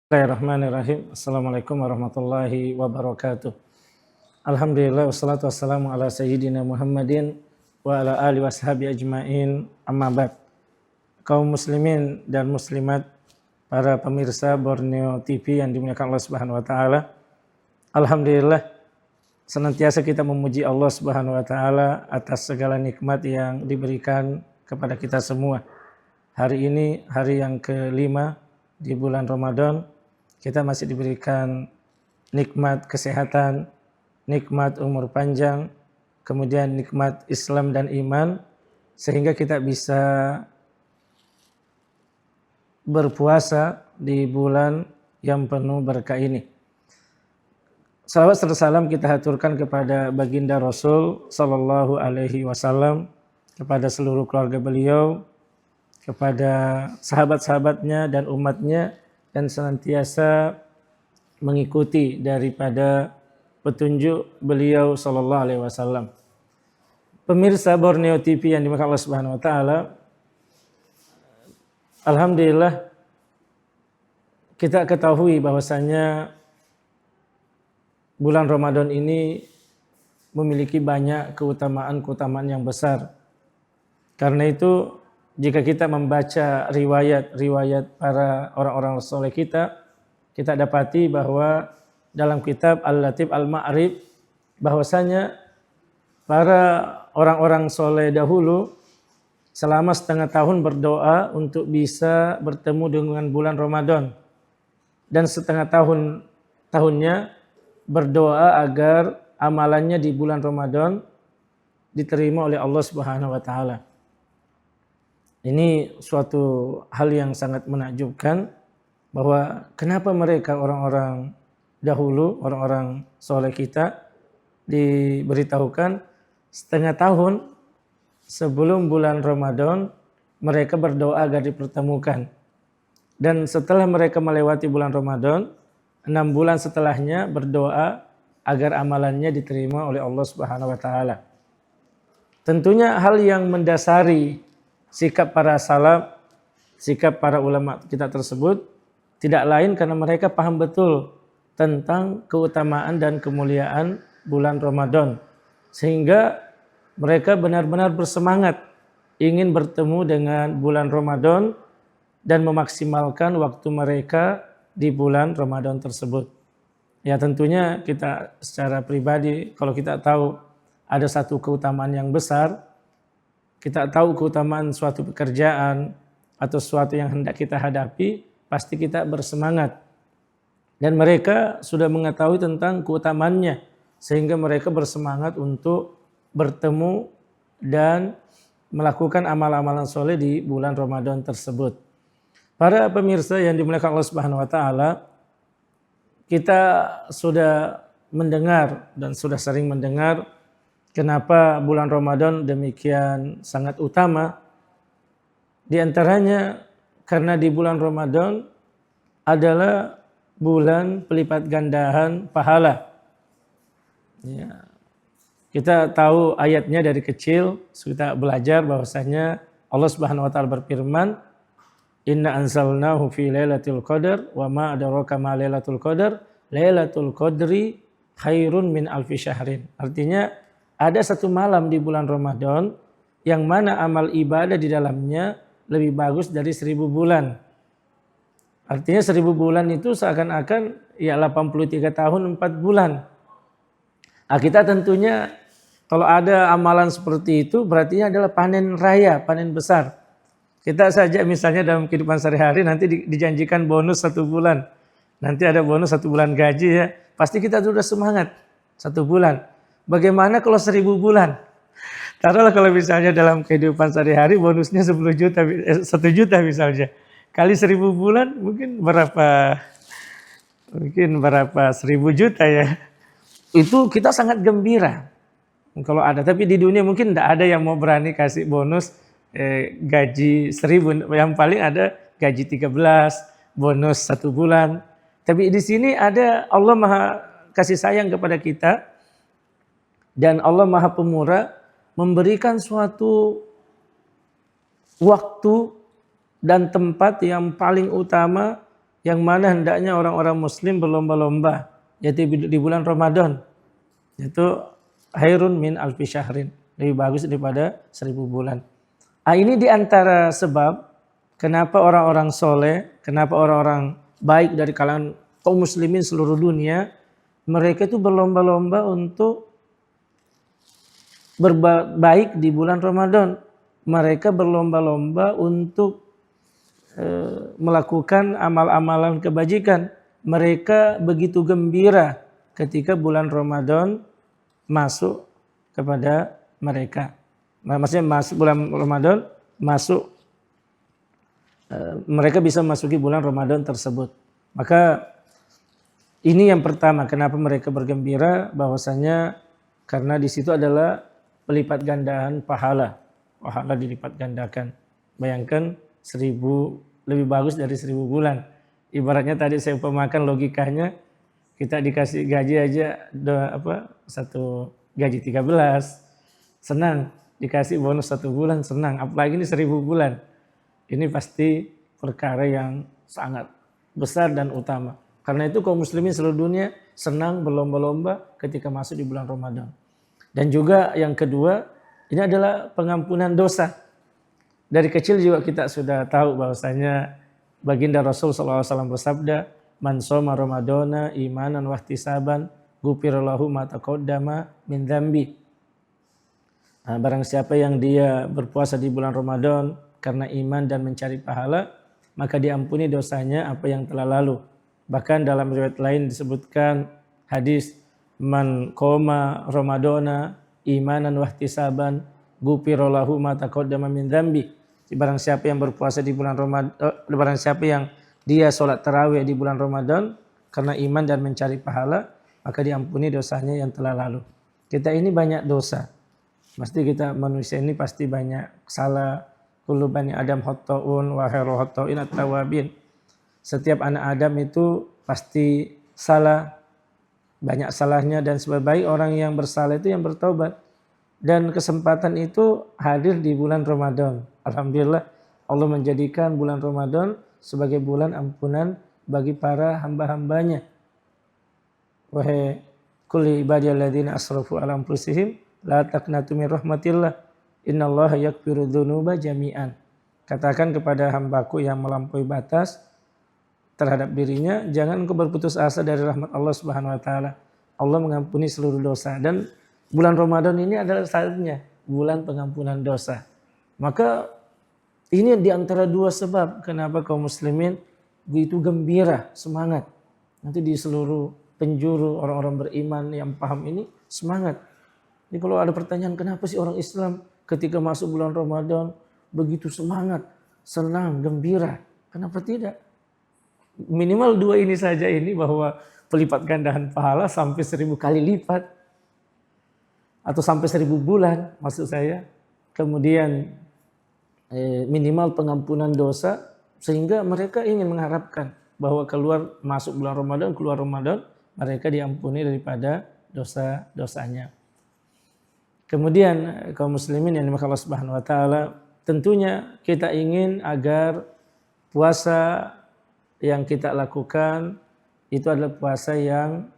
Bismillahirrahmanirrahim. Assalamualaikum warahmatullahi wabarakatuh. Alhamdulillah wassalatu wassalamu ala sayyidina Muhammadin wa ala alihi washabi ajmain, amma ba'd. Kaum muslimin dan muslimat, para pemirsa Borneo TV yang dimuliakan Allah Subhanahu wa taala. Alhamdulillah senantiasa kita memuji Allah Subhanahu wa taala atas segala nikmat yang diberikan kepada kita semua. Hari ini hari yang kelima di bulan Ramadan. Kita masih diberikan nikmat kesehatan, nikmat umur panjang, kemudian nikmat Islam dan iman, sehingga kita bisa berpuasa di bulan yang penuh berkah ini. Salawat serta salam kita haturkan kepada baginda Rasul Sallallahu Alaihi Wasallam, kepada seluruh keluarga beliau, kepada sahabat-sahabatnya dan umatnya, dan senantiasa mengikuti daripada petunjuk beliau sallallahu alaihi wasallam. Pemirsa Borneo TV yang dimuliakan Allah Subhanahu wa taala, alhamdulillah kita ketahui bahwasanya bulan Ramadan ini memiliki banyak keutamaan-keutamaan yang besar. Karena itu jika kita membaca riwayat-riwayat para orang-orang soleh kita dapati bahwa dalam kitab Al-Latif Al-Ma'rif bahwasanya para orang-orang soleh dahulu selama setengah tahun berdoa untuk bisa bertemu dengan bulan Ramadan, dan setengah tahunnya berdoa agar amalannya di bulan Ramadan diterima oleh Allah Subhanahu wa taala. Ini suatu hal yang sangat menakjubkan, bahwa kenapa mereka orang-orang dahulu, orang-orang soleh kita diberitahukan setengah tahun sebelum bulan Ramadan mereka berdoa agar dipertemukan. Dan setelah mereka melewati bulan Ramadan, 6 bulan setelahnya berdoa agar amalannya diterima oleh Allah Subhanahu wa taala. Tentunya hal yang mendasari sikap para salaf, sikap para ulama kita tersebut tidak lain karena mereka paham betul tentang keutamaan dan kemuliaan bulan Ramadan, sehingga mereka benar-benar bersemangat ingin bertemu dengan bulan Ramadan dan memaksimalkan waktu mereka di bulan Ramadan tersebut. Ya, tentunya kita secara pribadi kalau kita tahu ada satu keutamaan yang besar, kita tahu keutamaan suatu pekerjaan atau sesuatu yang hendak kita hadapi, pasti kita bersemangat. Dan mereka sudah mengetahui tentang keutamaannya, sehingga mereka bersemangat untuk bertemu dan melakukan amal-amalan soleh di bulan Ramadan tersebut. Para pemirsa yang dimuliakan Allah Subhanahu wa taala, kita sudah mendengar dan sudah sering mendengar kenapa bulan Ramadan demikian sangat utama. Di antaranya karena di bulan Ramadan adalah bulan pelipat gandaan pahala. Ya. Kita tahu ayatnya dari kecil, kita belajar bahwasanya Allah Subhanahu wa taala berfirman, "Inna anzalnahu fi lailatul qadar wa ma adraka ma lailatul qadar, lailatul qadri khairun min alfi syahrin." Artinya ada satu malam di bulan Ramadan yang mana amal ibadah di dalamnya lebih bagus dari 1000 bulan. Artinya 1000 bulan itu seakan-akan ya 83 tahun 4 bulan. Nah, kita tentunya kalau ada amalan seperti itu berarti adalah panen raya, panen besar. Kita saja misalnya dalam kehidupan sehari-hari nanti dijanjikan bonus 1 bulan. Nanti ada bonus 1 bulan gaji ya. Pasti kita sudah semangat 1 bulan. Bagaimana kalau 1000 bulan? Taruhlah kalau misalnya dalam kehidupan sehari-hari bonusnya 1 juta misalnya. Kali 1000 bulan mungkin berapa 1000 juta ya. Itu kita sangat gembira kalau ada. Tapi di dunia mungkin tidak ada yang mau berani kasih bonus gaji 1000. Yang paling ada gaji 13, bonus 1 bulan. Tapi di sini ada Allah Maha kasih sayang kepada kita. Dan Allah Maha Pemurah memberikan suatu waktu dan tempat yang paling utama yang mana hendaknya orang-orang muslim berlomba-lomba, yaitu di bulan Ramadan, yaitu hairun min alfi syahrin, lebih bagus daripada 1000 bulan. Ini diantara sebab kenapa orang-orang soleh, kenapa orang-orang baik dari kalangan kaum muslimin seluruh dunia, mereka itu berlomba-lomba untuk berbaik di bulan Ramadan. Mereka berlomba-lomba untuk melakukan amal-amalan kebajikan. Mereka begitu gembira ketika bulan Ramadan masuk kepada mereka. Maksudnya masuk bulan Ramadan, masuk mereka bisa masuki bulan Ramadan tersebut. Maka ini yang pertama, kenapa mereka bergembira, bahwasanya karena di situ adalah pelipat gandaan pahala. Pahala dilipat gandakan. Bayangkan 1000, lebih bagus dari 1000 bulan. Ibaratnya tadi saya umpamakan logikanya, kita dikasih gaji aja satu gaji 13, senang. Dikasih bonus 1 bulan, senang. Apalagi ini 1000 bulan. Ini pasti perkara yang sangat besar dan utama. Karena itu kaum muslimin seluruh dunia senang berlomba-lomba ketika masuk di bulan Ramadan. Dan juga yang kedua, ini adalah pengampunan dosa. Dari kecil juga kita sudah tahu bahwasanya baginda Rasul SAW bersabda, "Man shoma Ramadana imanan wahtisaban, ghufira lahu ma taqaddama min dzambi." Barang siapa yang dia berpuasa di bulan Ramadan karena iman dan mencari pahala, maka diampuni dosanya apa yang telah lalu. Bahkan dalam riwayat lain disebutkan hadis, "Man qoma Ramadana imanan wahtisaban, ghufira lahu ma taqaddama min dzambi." Barang siapa yang berpuasa di bulan Ramadan, barang siapa yang dia sholat tarawih di bulan Ramadan karena iman dan mencari pahala, maka diampuni dosanya yang telah lalu. Kita ini banyak dosa. Pasti kita manusia ini pasti banyak salah. Kullu bani Adam khata'un wa khairu khata'in at-tawwabin. Setiap anak Adam itu pasti salah, banyak salahnya, dan sebaik orang yang bersalah itu yang bertobat. Dan kesempatan itu hadir di bulan Ramadan. Alhamdulillah Allah menjadikan bulan Ramadan sebagai bulan ampunan bagi para hamba-hambanya. Wahai kulli ibadiyalladzina asrafu ala anfusihim la taqnatu min rahmatillah innallaha yaghfiru dzunuba jami'an. Katakan kepada hambaku yang melampaui batas terhadap dirinya, jangan engkau berputus asa dari rahmat Allah Subhanahu wa taala. Allah mengampuni seluruh dosa, dan bulan Ramadan ini adalah saatnya, bulan pengampunan dosa. Maka ini di antara dua sebab kenapa kaum muslimin begitu gembira, semangat. Nanti di seluruh penjuru orang-orang beriman yang paham ini semangat. Jadi kalau ada pertanyaan, kenapa sih orang Islam ketika masuk bulan Ramadan begitu semangat, senang, gembira? Kenapa tidak? Minimal dua ini saja ini, bahwa pelipat gandaan pahala sampai 1000 kali lipat. Atau sampai 1000 bulan maksud saya. Kemudian minimal pengampunan dosa, sehingga mereka ingin mengharapkan bahwa masuk bulan Ramadan, keluar Ramadan, mereka diampuni daripada dosa-dosanya. Kemudian kaum muslimin yang dimuliakan Allah Subhanahu wa taala, tentunya kita ingin agar puasa yang kita lakukan itu adalah puasa yang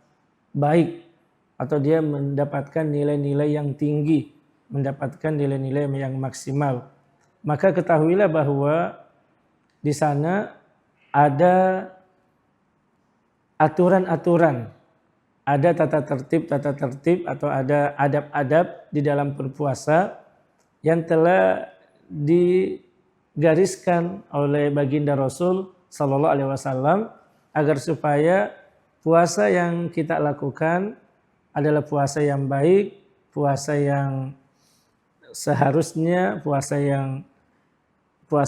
baik, atau dia mendapatkan nilai-nilai yang tinggi, mendapatkan nilai-nilai yang maksimal. Maka ketahuilah bahwa di sana ada aturan-aturan, ada tata tertib atau ada adab-adab di dalam berpuasa yang telah digariskan oleh baginda Rasul Sallallahu Alaihi Wasallam, agar supaya puasa yang kita lakukan adalah puasa yang baik, puasa yang seharusnya, puasa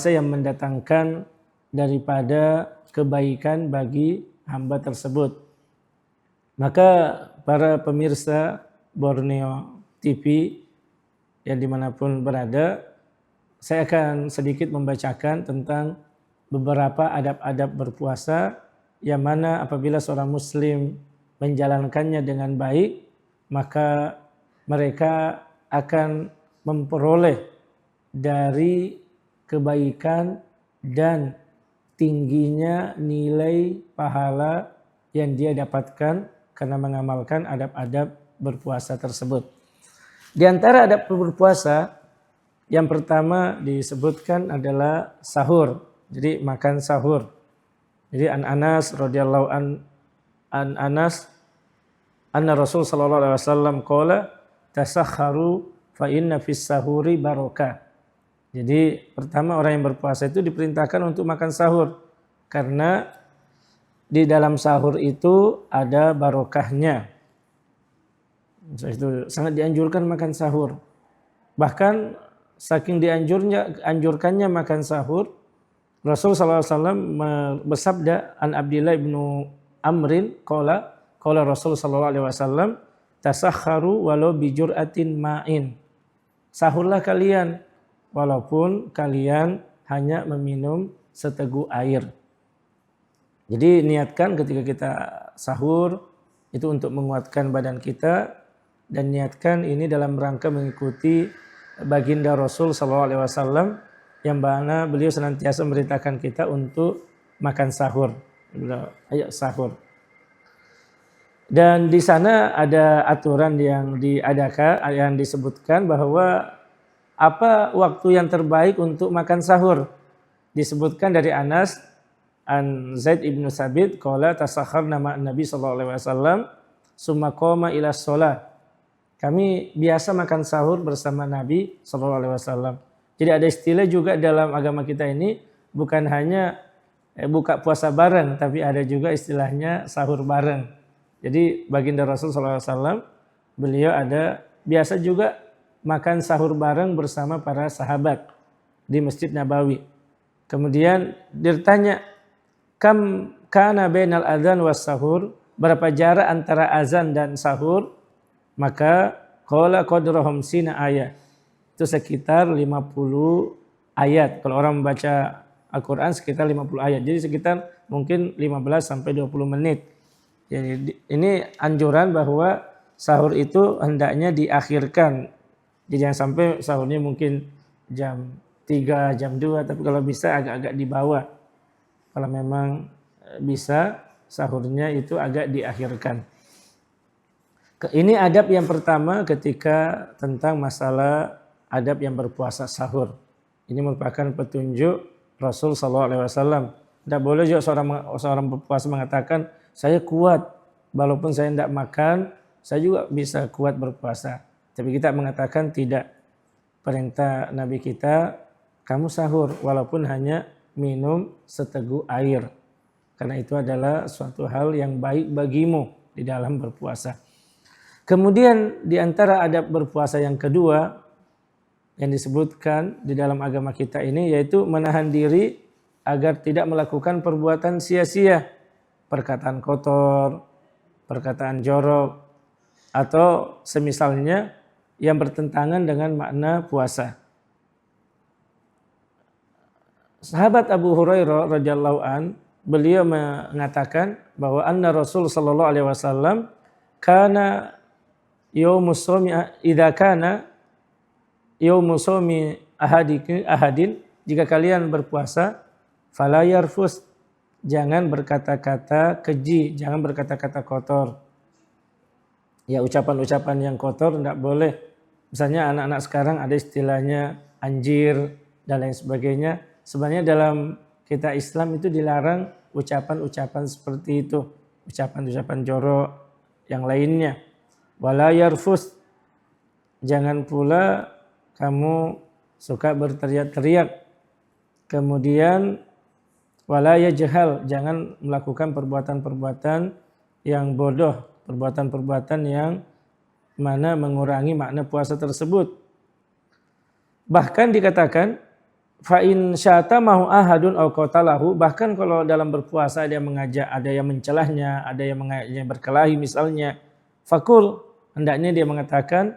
yang mendatangkan daripada kebaikan bagi hamba tersebut. Maka para pemirsa Borneo TV yang dimanapun berada, saya akan sedikit membacakan tentang beberapa adab-adab berpuasa yang mana apabila seorang muslim menjalankannya dengan baik, maka mereka akan memperoleh dari kebaikan dan tingginya nilai pahala yang dia dapatkan karena mengamalkan adab-adab berpuasa tersebut. Di antara adab berpuasa yang pertama disebutkan adalah sahur. Jadi makan sahur. Jadi an Anas radhiyallahu an Anas anna Rasul sallallahu alaihi wasallam qala tasakharu fa inna fis sahuri barakah. Jadi pertama orang yang berpuasa itu diperintahkan untuk makan sahur karena di dalam sahur itu ada barokahnya. Itu sangat dianjurkan makan sahur. Bahkan saking anjurkannya makan sahur, Rasul SAW bersabda an Abdillah ibnu Amrin qala Rasul SAW tasakharu walau bijur'atin ma'in. Sahurlah kalian walaupun kalian hanya meminum seteguk air. Jadi niatkan ketika kita sahur itu untuk menguatkan badan kita dan niatkan ini dalam rangka mengikuti baginda Rasul SAW yang mana beliau senantiasa memerintahkan kita untuk makan sahur. Ayo sahur. Dan di sana ada aturan yang diadakan, yang disebutkan bahwa apa waktu yang terbaik untuk makan sahur. Disebutkan dari Anas an Zaid ibnu Sabit qala tasakharna ma Nabi sallallahu alaihi wasallam summa qama ila shalah. Kami biasa makan sahur bersama Nabi sallallahu alaihi wasallam. Jadi ada istilah juga dalam agama kita ini bukan hanya buka puasa bareng tapi ada juga istilahnya sahur bareng. Jadi baginda Rasul sallallahu alaihi wasallam beliau ada biasa juga makan sahur bareng bersama para sahabat di Masjid Nabawi. Kemudian ditanya, kam kana bainal adzan was sahur, berapa jarak antara azan dan sahur? Maka qala qadrahum sina ayat. Itu sekitar 50 ayat. Kalau orang membaca Al-Qur'an sekitar 50 ayat. Jadi sekitar mungkin 15 sampai 20 menit. Jadi ini anjuran bahwa sahur itu hendaknya diakhirkan. Jadi jangan sampai sahurnya mungkin jam 3, jam 2, tapi kalau bisa agak-agak di bawah. Kalau memang bisa sahurnya itu agak diakhirkan. Ini adab yang pertama ketika tentang masalah adab yang berpuasa sahur. Ini merupakan petunjuk Rasul SAW. Tidak boleh juga seorang berpuasa mengatakan, saya kuat, walaupun saya tidak makan, saya juga bisa kuat berpuasa. Tapi kita mengatakan tidak. Perintah Nabi kita, kamu sahur walaupun hanya minum seteguk air. Karena itu adalah suatu hal yang baik bagimu di dalam berpuasa. Kemudian di antara adab berpuasa yang kedua yang disebutkan di dalam agama kita ini yaitu menahan diri agar tidak melakukan perbuatan sia-sia, perkataan kotor, perkataan jorok, atau semisalnya yang bertentangan dengan makna puasa. Sahabat Abu Hurairah radhiyallahu an, beliau mengatakan bahwa anna Rasul sallallahu alaihi wasallam kana yaumus shaumi idza kana yaumus shaumi ahadin, jika kalian berpuasa fala yarfus, jangan berkata-kata keji, jangan berkata-kata kotor. Ya, ucapan-ucapan yang kotor tidak boleh. Misalnya anak-anak sekarang ada istilahnya anjir dan lain sebagainya. Sebenarnya dalam kita Islam itu dilarang ucapan-ucapan seperti itu. Ucapan-ucapan jorok yang lainnya. Wala yarfus, jangan pula kamu suka berteriak-teriak. Kemudian wala yajhal, jangan melakukan perbuatan-perbuatan yang bodoh, perbuatan-perbuatan yang mana mengurangi makna puasa tersebut. Bahkan dikatakan fa in syatamahu ahadun aw qatalahu, bahkan kalau dalam berpuasa ada yang mengajak, ada yang mencelahnya, ada yang mengajaknya berkelahi misalnya, fakul, hendaknya dia mengatakan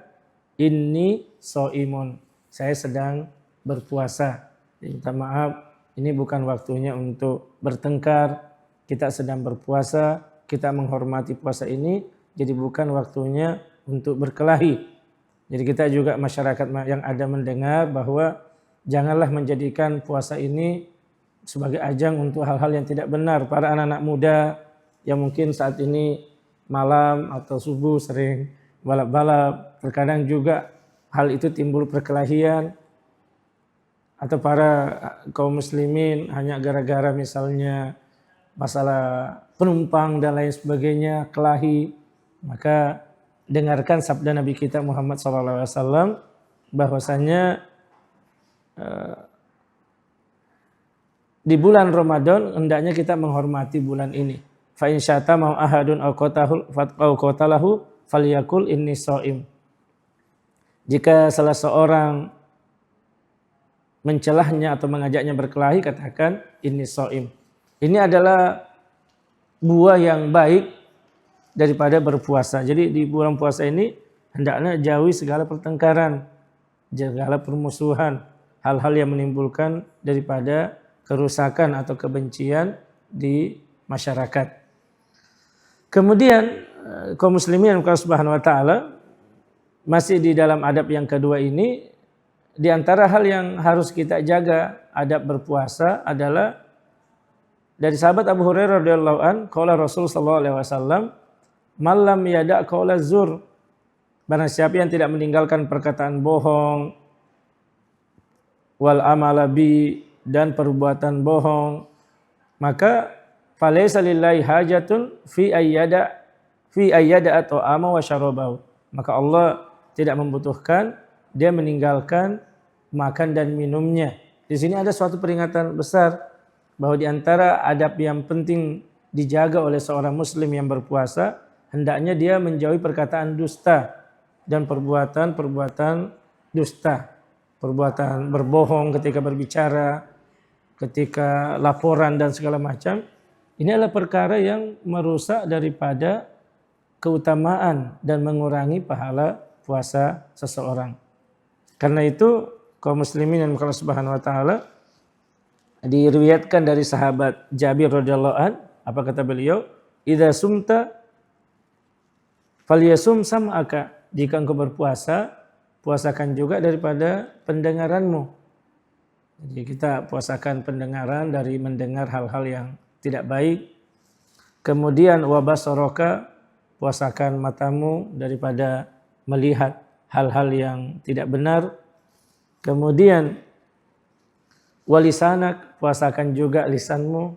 inni shaimun, saya sedang berpuasa. Minta maaf, ini bukan waktunya untuk bertengkar, kita sedang berpuasa, kita menghormati puasa ini, jadi bukan waktunya untuk berkelahi. Jadi kita juga masyarakat yang ada mendengar bahwa janganlah menjadikan puasa ini sebagai ajang untuk hal-hal yang tidak benar. Para anak-anak muda yang mungkin saat ini malam atau subuh sering balap-balap, terkadang juga hal itu timbul perkelahian, atau para kaum muslimin hanya gara-gara misalnya masalah penumpang dan lain sebagainya, kelahi. Maka dengarkan sabda Nabi kita Muhammad SAW bahwasanya di bulan Ramadan hendaknya kita menghormati bulan ini. Fa in syata mau ahadun au qatalahu falyakul inni shaim. Jika salah seorang mencelahnya atau mengajaknya berkelahi, katakan inni shaim. Ini adalah buah yang baik daripada berpuasa. Jadi di bulan puasa ini hendaknya jauhi segala pertengkaran, segala permusuhan, hal-hal yang menimbulkan daripada kerusakan atau kebencian di masyarakat. Kemudian kaum muslimin Allah Subhanahu wa taala masih di dalam adab yang kedua ini, di antara hal yang harus kita jaga adab berpuasa adalah dari sahabat Abu Hurairah radhiyallahu an, qala Rasul sallallahu alaihi wasallam, "Man lam yada' qaula zur." Barang siapa yang tidak meninggalkan perkataan bohong, wal amala bi, dan perbuatan bohong, maka falaysa lillahi hajatun fi ayyada atau ama wa syarabahu. Maka Allah tidak membutuhkan dia meninggalkan makan dan minumnya. Di sini ada suatu peringatan besar bahwa di antara adab yang penting dijaga oleh seorang muslim yang berpuasa, hendaknya dia menjauhi perkataan dusta dan perbuatan dusta. Perbuatan berbohong ketika berbicara, ketika laporan dan segala macam. Ini adalah perkara yang merusak daripada keutamaan dan mengurangi pahala puasa seseorang. Karena itu kaum muslimin yang Allah Subhanahu wa taala, diriwayatkan dari sahabat Jabir radhiyallahu an, apa kata beliau? Idza sumta falyasum sam'aka. Jika engkau berpuasa, puasakan juga daripada pendengaranmu. Jadi kita puasakan pendengaran dari mendengar hal-hal yang tidak baik. Kemudian wabasaraka, puasakan matamu daripada melihat hal-hal yang tidak benar. Kemudian walisanak, puasakan juga lisanmu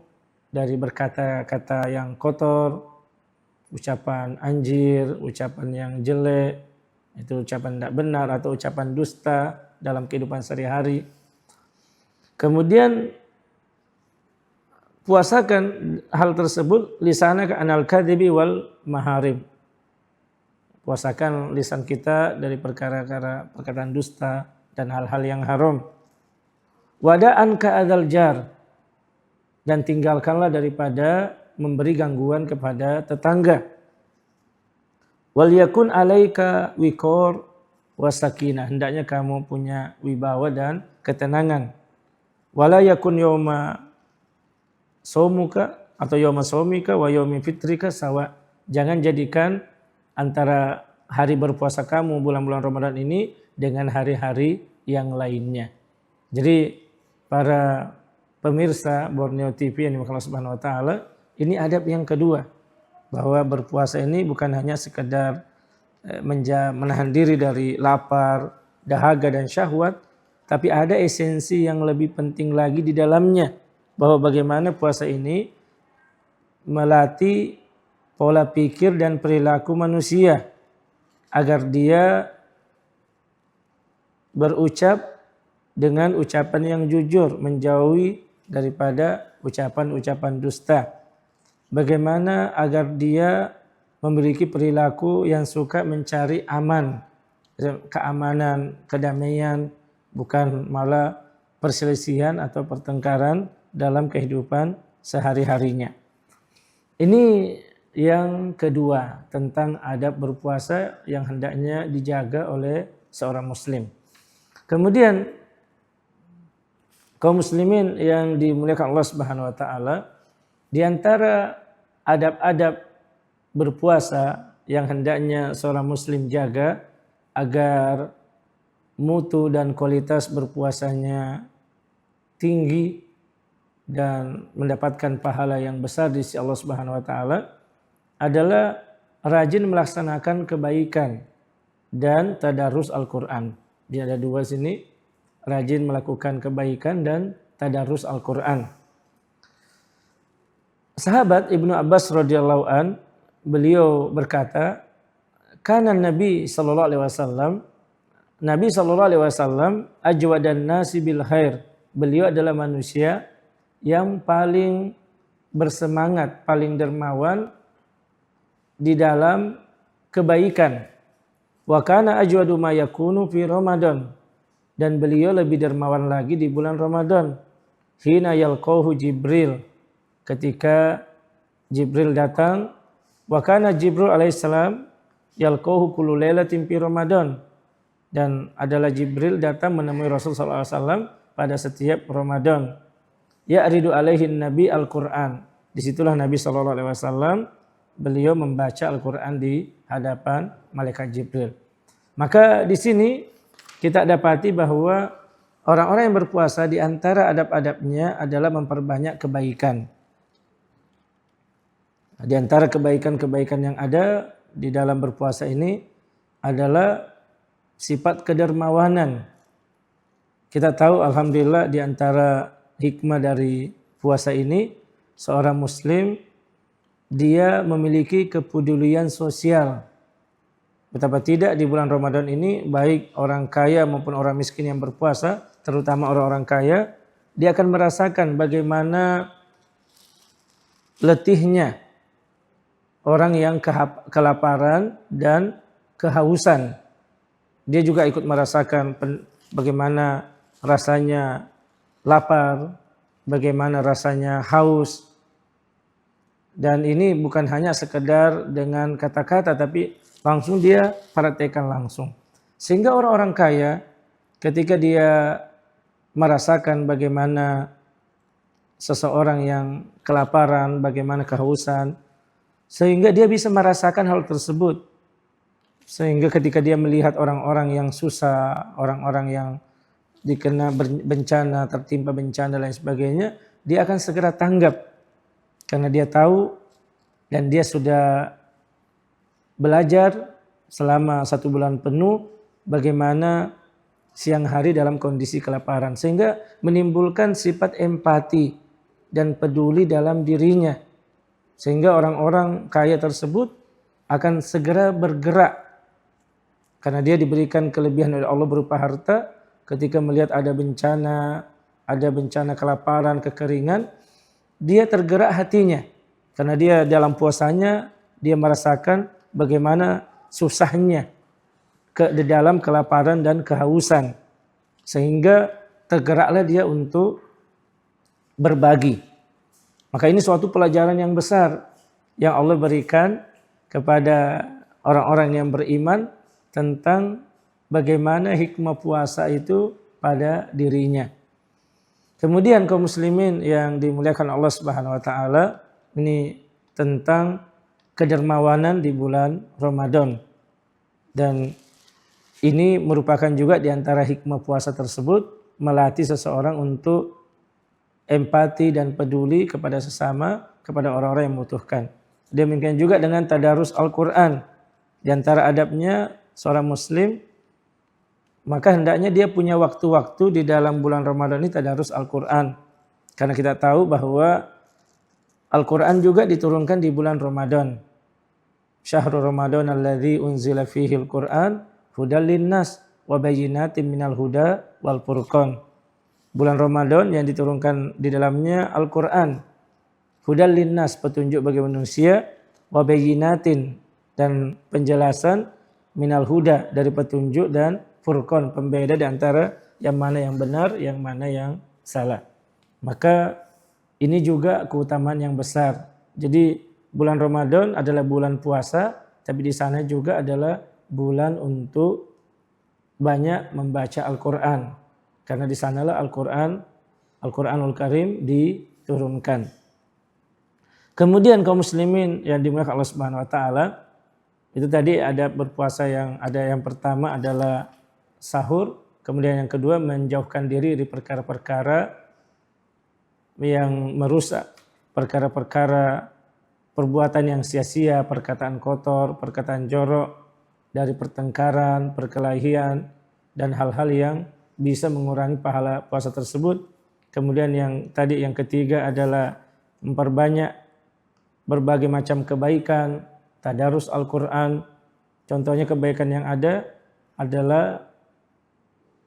dari berkata-kata yang kotor, ucapan anjir, ucapan yang jelek, itu ucapan tidak benar atau ucapan dusta dalam kehidupan sehari-hari. Kemudian puasakan hal tersebut lisanaka anal kadhibi wal maharim. Puasakan lisan kita dari perkara-perkataan dusta dan hal-hal yang haram. Wada'an ka'adzal jar, dan tinggalkanlah daripada memberi gangguan kepada tetangga. Wal yakun alaika wiqor wasakinah, hendaknya kamu punya wibawa dan ketenangan. Wala yakun yauma saumuka atau yauma saumika wa yaumi fitrika sawa. Jangan jadikan antara hari berpuasa kamu bulan-bulan Ramadan ini dengan hari-hari yang lainnya. Jadi para pemirsa Borneo TV yang dimuliakan Allah Subhanahu wa taala, ini adab yang kedua, bahwa berpuasa ini bukan hanya sekedar menahan diri dari lapar, dahaga dan syahwat, tapi ada esensi yang lebih penting lagi di dalamnya, bahwa bagaimana puasa ini melatih pola pikir dan perilaku manusia agar dia berucap dengan ucapan yang jujur, menjauhi daripada ucapan-ucapan dusta. Bagaimana agar dia memiliki perilaku yang suka mencari aman, keamanan, kedamaian, bukan malah perselisihan atau pertengkaran dalam kehidupan sehari-harinya. Ini yang kedua tentang adab berpuasa yang hendaknya dijaga oleh seorang muslim. Kemudian kaum muslimin yang dimuliakan Allah Subhanahu wa taala, di antara adab-adab berpuasa yang hendaknya seorang muslim jaga agar mutu dan kualitas berpuasanya tinggi, dan mendapatkan pahala yang besar di sisi Allah Subhanahu wa taala adalah rajin melaksanakan kebaikan dan tadarus Al-Qur'an. Dia ada dua sini, rajin melakukan kebaikan dan tadarus Al-Qur'an. Sahabat Ibnu Abbas radhiyallahu an, beliau berkata, kana Nabi sallallahu alaihi wasallam, Nabi sallallahu alaihi wasallam ajwadan nasi bil khair. Beliau adalah manusia yang paling bersemangat, paling dermawan di dalam kebaikan. Wa kana ajwadu ma yakunu fi Ramadan. Dan beliau lebih dermawan lagi di bulan Ramadan. Hina yalqahu Jibril. Ketika Jibril datang, wa kana Jibril alaihissalam yalqahu kullu lailatin fi Ramadan. Dan adalah Jibril datang menemui Rasul sallallahu alaihi wasallam pada setiap Ramadan. Ya'ridu alaihin Nabi Al-Qur'an. Disitulah Nabi sallallahu alaihi wasallam beliau membaca Al-Qur'an di hadapan malaikat Jibril. Maka di sini kita dapati bahwa orang-orang yang berpuasa di antara adab-adabnya adalah memperbanyak kebaikan. Di antara kebaikan-kebaikan yang ada di dalam berpuasa ini adalah sifat kedermawanan. Kita tahu alhamdulillah di antara hikmah dari puasa ini, seorang muslim dia memiliki kepedulian sosial. Betapa tidak di bulan Ramadan ini, baik orang kaya maupun orang miskin yang berpuasa, terutama orang-orang kaya, dia akan merasakan bagaimana letihnya orang yang kelaparan dan kehausan. Dia juga ikut merasakan bagaimana rasanya lapar, bagaimana rasanya haus. Dan ini bukan hanya sekedar dengan kata-kata, tapi langsung dia praktekkan langsung. Sehingga orang-orang kaya ketika dia merasakan bagaimana seseorang yang kelaparan, bagaimana kehausan, sehingga dia bisa merasakan hal tersebut. Sehingga ketika dia melihat orang-orang yang susah, orang-orang yang dikena bencana, tertimpa bencana dan lain sebagainya, dia akan segera tanggap. Karena dia tahu dan dia sudah belajar selama 1 bulan penuh bagaimana siang hari dalam kondisi kelaparan. Sehingga menimbulkan sifat empati dan peduli dalam dirinya. Sehingga orang-orang kaya tersebut akan segera bergerak. Karena dia diberikan kelebihan oleh Allah berupa harta, ketika melihat ada bencana kelaparan, kekeringan, dia tergerak hatinya. Karena dia dalam puasanya, dia merasakan bagaimana susahnya di dalam kelaparan dan kehausan. Sehingga tergeraklah dia untuk berbagi. Maka ini suatu pelajaran yang besar yang Allah berikan kepada orang-orang yang beriman tentang bagaimana hikmah puasa itu pada dirinya. Kemudian kaum muslimin yang dimuliakan Allah Subhanahu wa taala, ini tentang kedermawanan di bulan Ramadan. Dan ini merupakan juga di antara hikmah puasa tersebut, melatih seseorang untuk empati dan peduli kepada sesama, kepada orang-orang yang membutuhkan. Demikian juga dengan tadarus Al-Qur'an. Di antara adabnya seorang muslim, maka hendaknya dia punya waktu-waktu di dalam bulan Ramadan ini tadarus Al-Qur'an. Karena kita tahu bahwa Al-Qur'an juga diturunkan di bulan Ramadan. Syahrul Ramadan alladzi unzila fihi al-Qur'an hudal linnas wa bayyinatin minal huda wal furqan. Bulan Ramadan yang diturunkan di dalamnya Al-Qur'an. Hudal linnas, petunjuk bagi manusia, wa bayyinatin, dan penjelasan minal huda, dari petunjuk, dan furqan, pembeda di antara yang mana yang benar, yang mana yang salah. Maka ini juga keutamaan yang besar. Jadi bulan Ramadan adalah bulan puasa, tapi di sana juga adalah bulan untuk banyak membaca Al-Qur'an. Karena di sanalah Al-Qur'anul Karim diturunkan. Kemudian kaum muslimin yang dimuliakan Allah Subhanahu wa taala, itu tadi ada berpuasa yang pertama adalah sahur, kemudian yang kedua menjauhkan diri dari perkara-perkara yang merusak, perkara-perkara perbuatan yang sia-sia, perkataan kotor, perkataan jorok, dari pertengkaran, perkelahian, dan hal-hal yang bisa mengurangi pahala puasa tersebut. Kemudian yang tadi yang ketiga adalah memperbanyak berbagai macam kebaikan, tadarus Al-Quran. Contohnya kebaikan yang ada adalah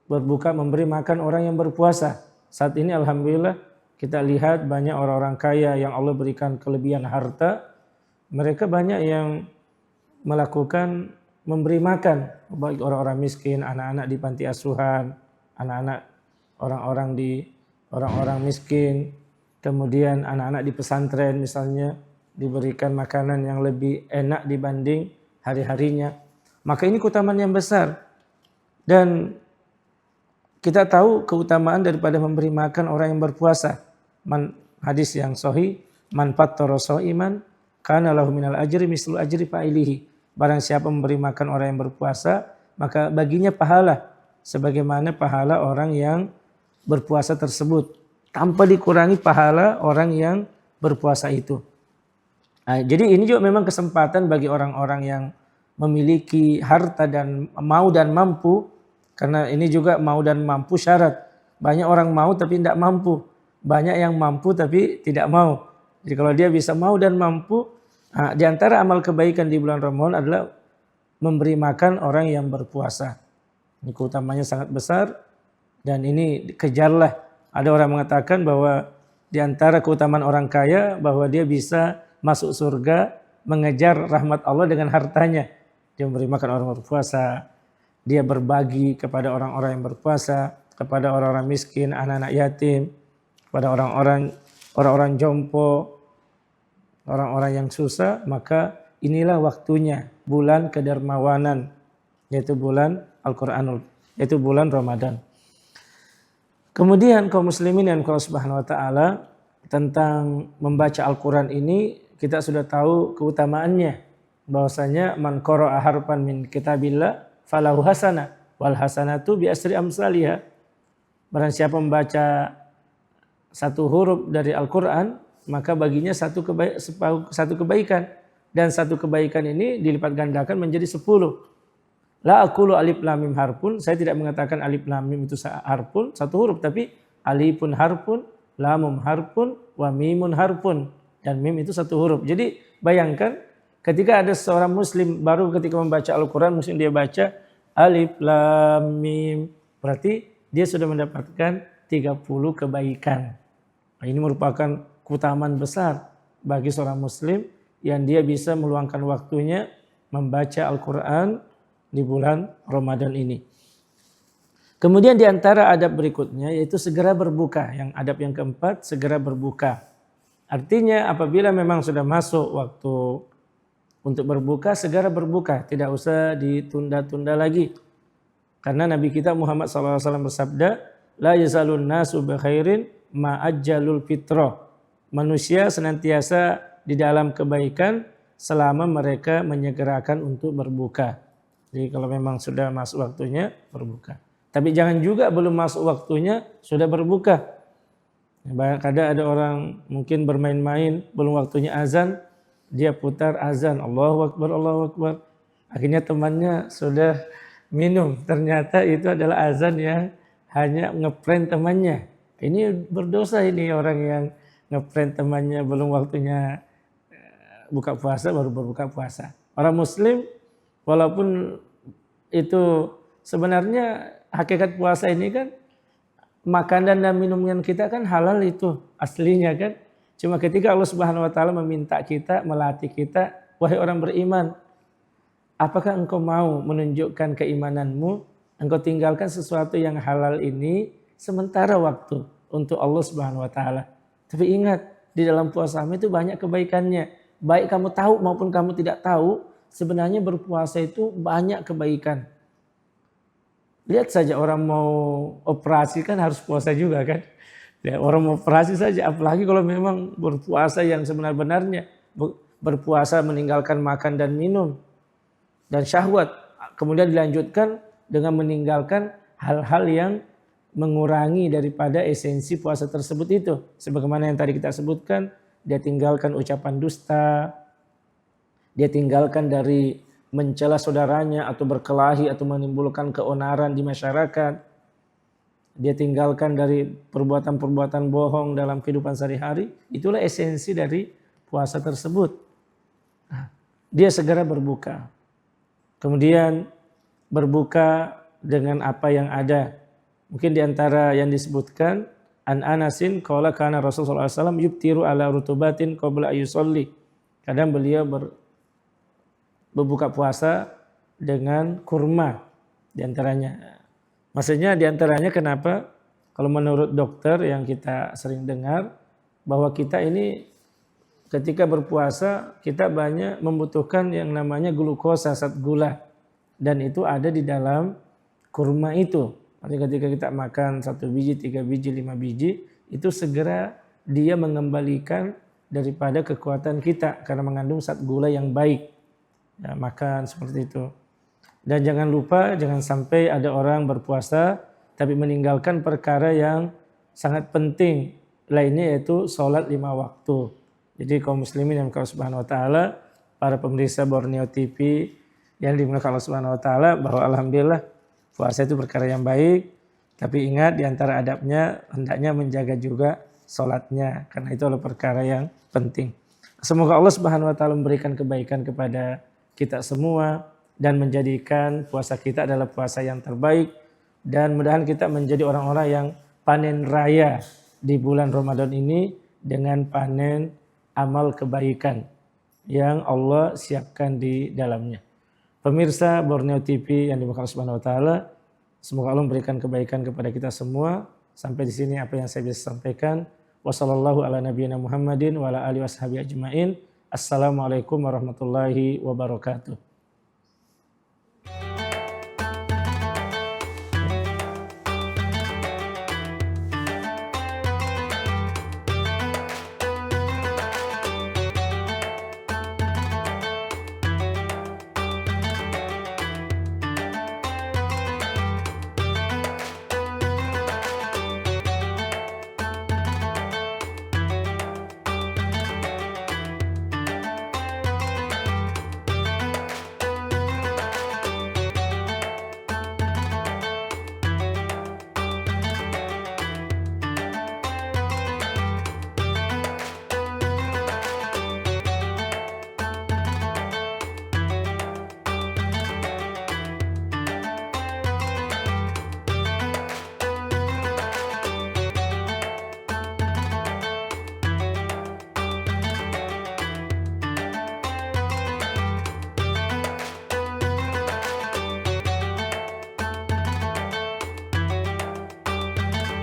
berbuka memberi makan orang yang berpuasa. Saat ini alhamdulillah kita lihat banyak orang-orang kaya yang Allah berikan kelebihan harta. Mereka banyak yang melakukan memberi makan bagi orang-orang miskin, anak-anak di panti asuhan, anak-anak orang-orang miskin, kemudian anak-anak di pesantren misalnya diberikan makanan yang lebih enak dibanding hari-harinya. Maka ini keutamaan yang besar. Dan kita tahu keutamaan daripada memberi makan orang yang berpuasa. Hadis yang sahih, man fattara shaiman kana lahu minal ajri mislu ajri fa'ilihi. Barang siapa memberi makan orang yang berpuasa, maka baginya pahala sebagaimana pahala orang yang berpuasa tersebut, tanpa dikurangi pahala orang yang berpuasa itu. Nah, jadi ini juga memang kesempatan bagi orang-orang yang memiliki harta dan mau dan mampu, karena ini juga mau dan mampu syarat. Banyak orang mau tapi tidak mampu, banyak yang mampu tapi tidak mau. Jadi kalau dia bisa mau dan mampu, di antara amal kebaikan di bulan Ramadan adalah memberi makan orang yang berpuasa. Ini keutamanya sangat besar dan ini kejarlah. Ada orang mengatakan bahwa di antara keutamaan orang kaya bahwa dia bisa masuk surga mengejar rahmat Allah dengan hartanya. Dia memberi makan orang berpuasa, dia berbagi kepada orang-orang yang berpuasa, kepada orang-orang miskin, anak-anak yatim, kepada orang-orang jompo, orang-orang yang susah. Maka inilah waktunya bulan kedermawanan, yaitu bulan Al-Quranul, yaitu bulan Ramadan. Kemudian kaum muslimin dan kaum subhanahu wa ta'ala, tentang membaca Al-Quran ini kita sudah tahu keutamaannya. Bahwasanya man qara'a harfan min kitabillah falahu hasanah wal hasanatu bi asri amsalihha. Barang siapa membaca satu huruf dari Al-Quran, maka baginya satu kebaikan. Dan satu kebaikan ini dilipat gandakan menjadi 10. La aqulu alif lam mim harfun, saya tidak mengatakan alif lam mim itu harfun, satu huruf, tapi alifun harfun, lamum harfun, wa mimun harfun, dan mim itu satu huruf. Jadi bayangkan ketika ada seorang muslim baru ketika membaca Al-Quran, mungkin dia baca alif lam mim, berarti dia sudah mendapatkan 30 kebaikan. Nah, ini merupakan keutamaan besar bagi seorang muslim yang dia bisa meluangkan waktunya membaca Al-Quran di bulan Ramadan ini. Kemudian di antara adab berikutnya yaitu segera berbuka. Yang adab yang keempat, segera berbuka. Artinya apabila memang sudah masuk waktu untuk berbuka, segera berbuka. Tidak usah ditunda-tunda lagi. Karena Nabi kita Muhammad SAW bersabda, la yazalun nasu bi khairin ma'ajjalul fitrah. Manusia senantiasa di dalam kebaikan selama mereka menyegerakan untuk berbuka. Jadi kalau memang sudah masuk waktunya, berbuka. Tapi jangan juga belum masuk waktunya sudah berbuka. Kadang ada orang mungkin bermain-main, belum waktunya azan, dia putar azan, Allahu Akbar, Allahu Akbar. Akhirnya temannya sudah minum. Ternyata itu adalah azan yang hanya ngeprank temannya. Ini berdosa ini orang yang ngeprank temannya belum waktunya buka puasa baru berbuka puasa. Orang muslim walaupun itu sebenarnya hakikat puasa ini kan makanan dan minuman kita kan halal itu aslinya kan. Cuma ketika Allah Subhanahu wa taala meminta kita, melatih kita, wahai orang beriman, apakah engkau mau menunjukkan keimananmu? Engkau tinggalkan sesuatu yang halal ini sementara waktu untuk Allah Subhanahu wa taala. Tapi ingat, di dalam puasamu itu banyak kebaikannya. Baik kamu tahu maupun kamu tidak tahu, sebenarnya berpuasa itu banyak kebaikan. Lihat saja orang mau operasi kan harus puasa juga kan. Ya, orang mau operasi saja, apalagi kalau memang berpuasa yang sebenar-benarnya. Berpuasa meninggalkan makan dan minum dan syahwat. Kemudian dilanjutkan dengan meninggalkan hal-hal yang mengurangi daripada esensi puasa tersebut itu. Sebagaimana yang tadi kita sebutkan, dia tinggalkan ucapan dusta, dia tinggalkan dari mencela saudaranya atau berkelahi atau menimbulkan keonaran di masyarakat. Dia tinggalkan dari perbuatan-perbuatan bohong dalam kehidupan sehari-hari. Itulah esensi dari puasa tersebut. Dia segera berbuka. Kemudian berbuka dengan apa yang ada. Mungkin diantara yang disebutkan, An Anasin qala kana Rasulullah SAW yubtiru ala rutubatin qabla ayusolli. Kadang beliau berbuka puasa dengan kurma diantaranya. Maksudnya diantaranya kenapa? Kalau menurut dokter yang kita sering dengar, bahwa kita ini ketika berpuasa kita banyak membutuhkan yang namanya glukosa, zat gula. Dan itu ada di dalam kurma itu. Artinya ketika kita makan 1 biji, 3 biji, 5 biji, itu segera dia mengembalikan daripada kekuatan kita karena mengandung zat gula yang baik. Ya, makan seperti itu. Dan jangan lupa, jangan sampai ada orang berpuasa tapi meninggalkan perkara yang sangat penting lainnya, yaitu sholat 5 waktu. Jadi kaum muslimin yang Allah Subhanahu wa taala, para pemirsa Borneo TV yang dimuliakan Allah Subhanahu wa taala, bahwa alhamdulillah puasa itu perkara yang baik, tapi ingat di antara adabnya hendaknya menjaga juga sholatnya, karena itu adalah perkara yang penting. Semoga Allah Subhanahu wa taala memberikan kebaikan kepada kita semua dan menjadikan puasa kita adalah puasa yang terbaik, dan mudah-mudahan kita menjadi orang-orang yang panen raya di bulan Ramadan ini dengan panen amal kebaikan yang Allah siapkan di dalamnya. Pemirsa Borneo TV yang dimuliakan Allah Subhanahu wa taala, semoga Allah memberikan kebaikan kepada kita semua. Sampai di sini apa yang saya bisa sampaikan. Wassallallahu ala nabiyina Muhammadin wa ala alihi washabihi ajmain. Assalamualaikum warahmatullahi wabarakatuh.